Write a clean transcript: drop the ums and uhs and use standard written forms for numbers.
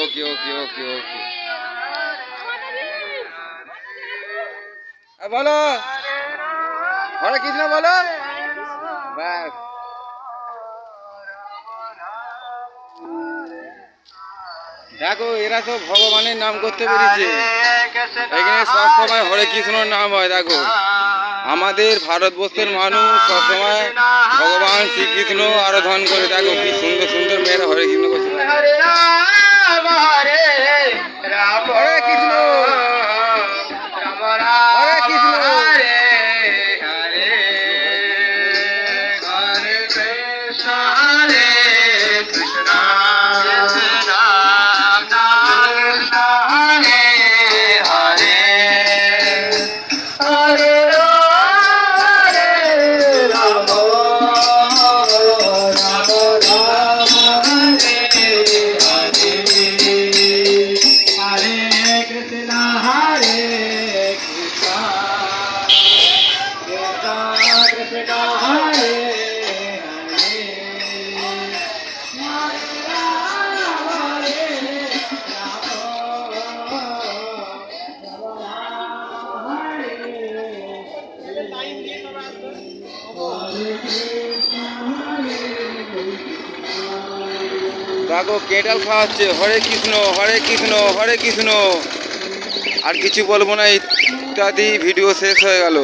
ওকে ওকে ওকে ওকে বলো হরে কৃষ্ণ বলো ব্যাস। দেখো এরা তো ভগবানের নাম করতে পেরেছে, এখানে সবসময় হরে কৃষ্ণর নাম হয়। দেখো আমাদের ভারতবর্ষের মানুষ সবসময় ভগবান শ্রীকৃষ্ণ আরাধন করে। দেখো কি সুন্দর সুন্দর মেয়েরা হরে কৃষ্ণ করছে। হরে কৃষ্ণ হরে কৃষ্ণ দেখো কেটাল খাওয়াচ্ছে হরে কৃষ্ণ হরে কৃষ্ণ হরে কৃষ্ণ। আর কিছু বলবো না, ইত্যাদি ভিডিও শেষ হয়ে গেল।